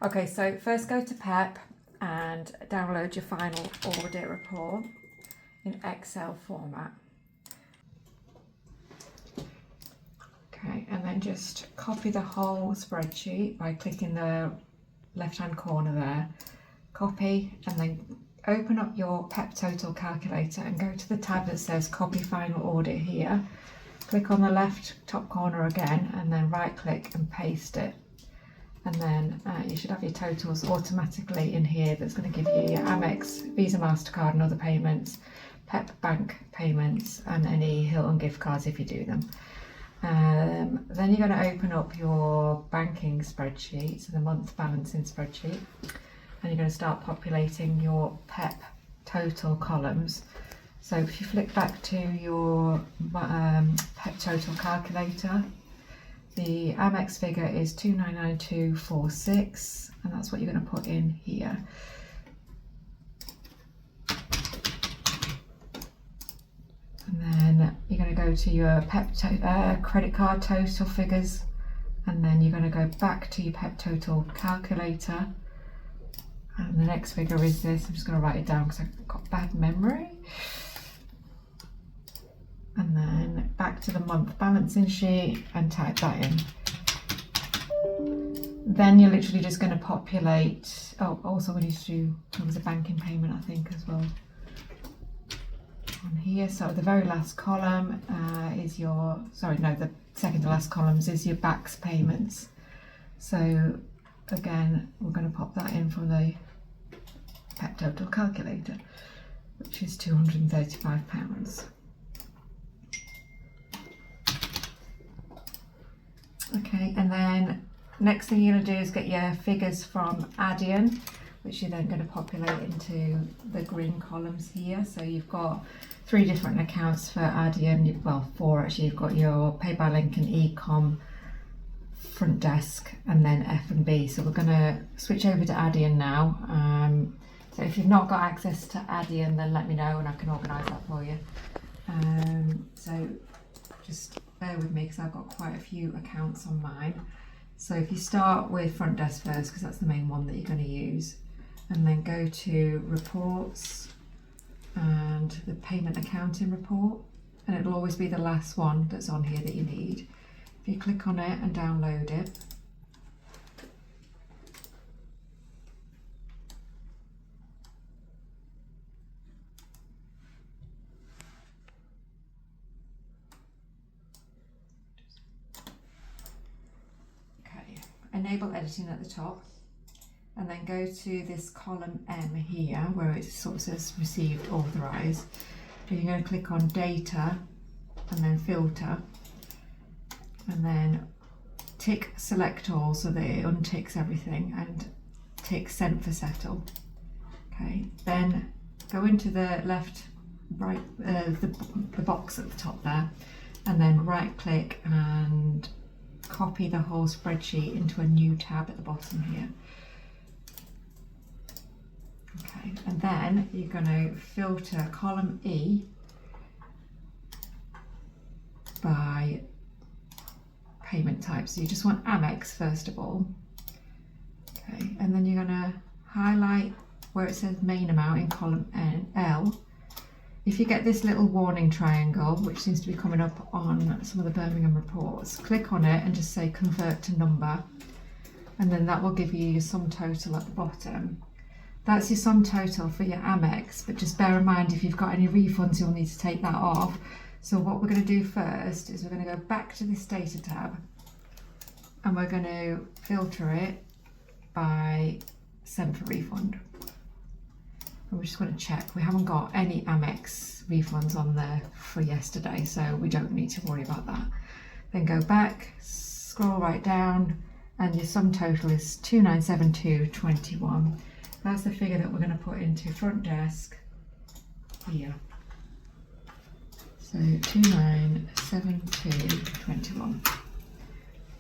Okay, so first go to PEP and download your final audit report in Excel format. Okay, and then just copy the whole spreadsheet by clicking the left-hand corner there. Copy, and then open up your PEP total calculator and go to the tab that says copy final audit here. Click on the left top corner again and then right click and paste it. And then you should have your totals automatically in here. That's going to give you your Amex, Visa, MasterCard and other payments, PEP bank payments and any Hilton gift cards if you do them. Then you're going to open up your banking spreadsheet, so the month balancing spreadsheet, and you're going to start populating your PEP total columns. So if you flick back to your PEP total calculator, the Amex figure is 299246, and that's what you're going to put in here. And then you're going to go to your PEP credit card total figures, and then you're going to go back to your PEP total calculator. And the next figure is this. I'm just going to write it down because I've got bad memory. And then back to the month balancing sheet and type that in. Then you're literally just going to populate. Oh, also we need to do, there was a banking payment I think as well on here. So the very last column is your, the second to last columns is your BACS payments. So again, we're going to pop that in from the PEP total calculator, which is £235. Okay, and then next thing you're going to do is get your figures from Adyen, which you're then going to populate into the green columns here. So you've got 3 different accounts for Adyen, well 4 actually. You've got your Pay by Link and Ecom, Front Desk, and then F&B. So we're going to switch over to Adyen now. So if you've not got access to Adyen, then let me know and I can organise that for you. So just bear with me because I've got quite a few accounts on mine. So if you start with Front Desk first, because that's the main one that you're going to use, and then go to Reports and the Payment Accounting Report, and it'll always be the last one that's on here that you need. If you click on it and download it, enable editing at the top, and then go to this column M here where it sort of says received authorized. So you're going to click on data and then filter, and then tick select all so that it unticks everything, and tick sent for settle. Okay, then go into the the box at the top there, and then right click and copy the whole spreadsheet into a new tab at the bottom here. Okay, and then you're going to filter column E by payment type. So you just want Amex first of all. Okay, and then you're going to highlight where it says main amount in column L. If you get this little warning triangle, which seems to be coming up on some of the Birmingham reports, click on it and just say convert to number, and then that will give you your sum total at the bottom. That's your sum total for your Amex, but just bear in mind if you've got any refunds you'll need to take that off. So what we're going to do first is we're going to go back to this data tab and we're going to filter it by send for refund. We're just going to check. We haven't got any Amex refunds on there for yesterday, so we don't need to worry about that. Then go back, scroll right down, and your sum total is 2972.21. That's the figure that we're going to put into Front Desk here. So 2972.21.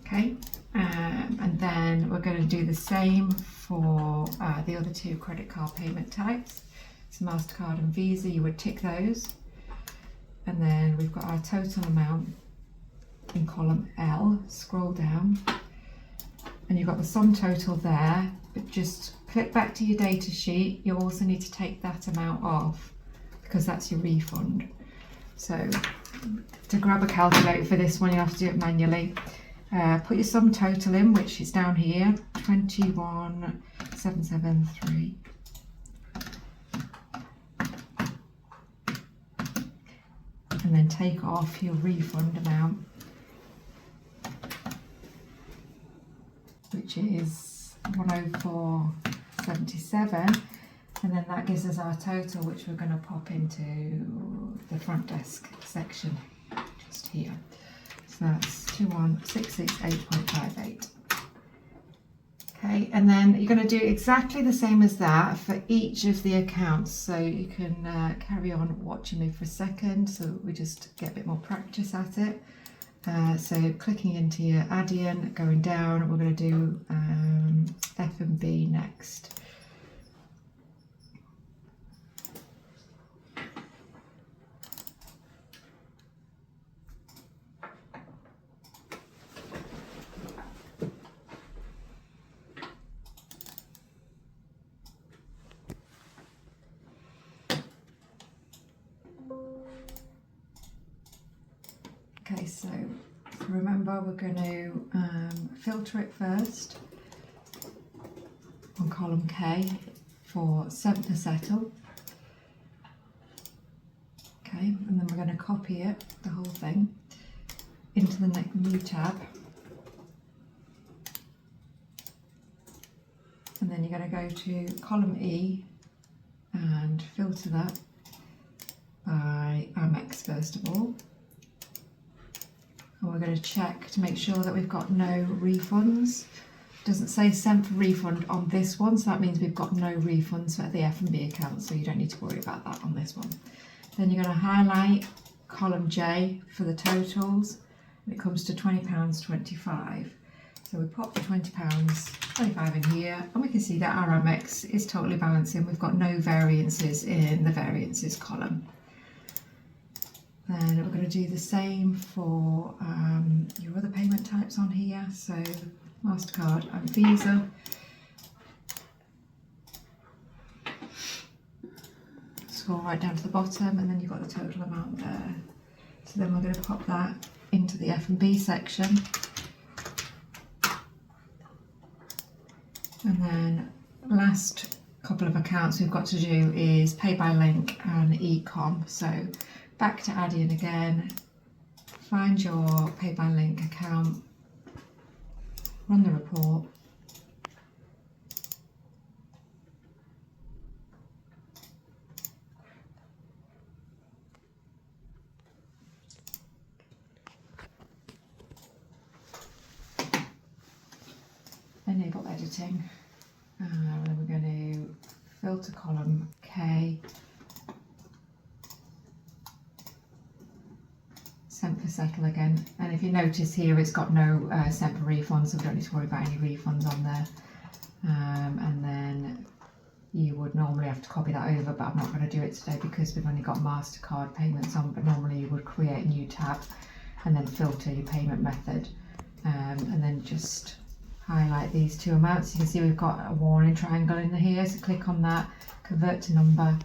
Okay, and then we're going to do the same for the other 2 credit card payment types. So MasterCard and Visa, you would tick those. And then we've got our total amount in column L. Scroll down and you've got the sum total there, but just click back to your data sheet. You also need to take that amount off because that's your refund. So to grab a calculator for this one, you have to do it manually. Put your sum total in, which is down here, 21,773. And then take off your refund amount, which is 104.77, and then that gives us our total, which we're going to pop into the front desk section just here. So that's 21,668.58. Okay, and then you're going to do exactly the same as that for each of the accounts. So you can carry on watching me for a second so we just get a bit more practice at it. So clicking into your Adyen, going down, we're going to do F&B next. Okay, so remember we're going to filter it first on column K for sent to settle. Okay, and then we're going to copy it, the whole thing, into the next new tab. And then you're going to go to column E and filter that by Amex first of all. And we're going to check to make sure that we've got no refunds. It doesn't say sent for refund on this one, so that means we've got no refunds for the F&B account, so you don't need to worry about that on this one. Then you're going to highlight column J for the totals, and it comes to £20.25. So we pop the £20.25 in here, and we can see that our Amex is totally balancing. We've got no variances in the variances column. Then we're going to do the same for your other payment types on here, so MasterCard and Visa. Scroll right down to the bottom, and then you've got the total amount there. So then we're going to pop that into the F&B section. And then last couple of accounts we've got to do is Pay by Link and Ecom. So back to Adyen again, find your Pay by Link account, run the report, enable editing, and then we're going to filter column K, sent for settle again, and if you notice here it's got no sent for refunds, so we don't need to worry about any refunds on there. And then you would normally have to copy that over, but I'm not going to do it today because we've only got MasterCard payments on, but normally you would create a new tab and then filter your payment method, and then just highlight these two amounts. You can see we've got a warning triangle in here, so click on that, convert to number,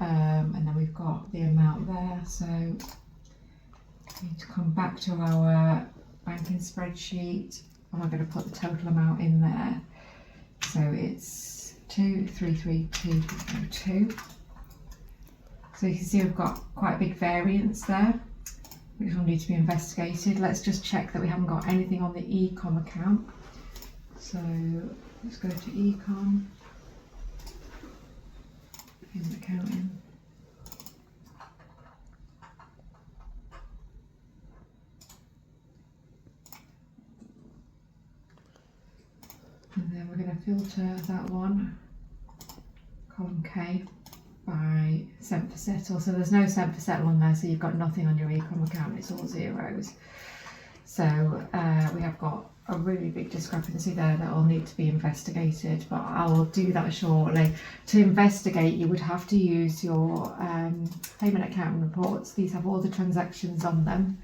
and then we've got the amount there. So we need to come back to our banking spreadsheet, and we're going to put the total amount in there. So it's 233,202. So you can see we've got quite a big variance there, which will need to be investigated. Let's just check that we haven't got anything on the Ecom account. So let's go to Ecom, payment accounting. And then we're going to filter that one, column K, by sent for settle. So there's no sent for settle on there, so you've got nothing on your Ecom account, it's all zeros. So we have got a really big discrepancy there that will need to be investigated, but I will do that shortly. To investigate, you would have to use your payment account reports. These have all the transactions on them,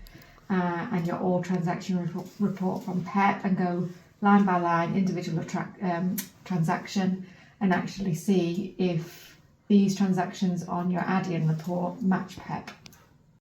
and your all transaction report from PEP, and go line by line, individual transaction, and actually see if these transactions on your add-in report match PEP.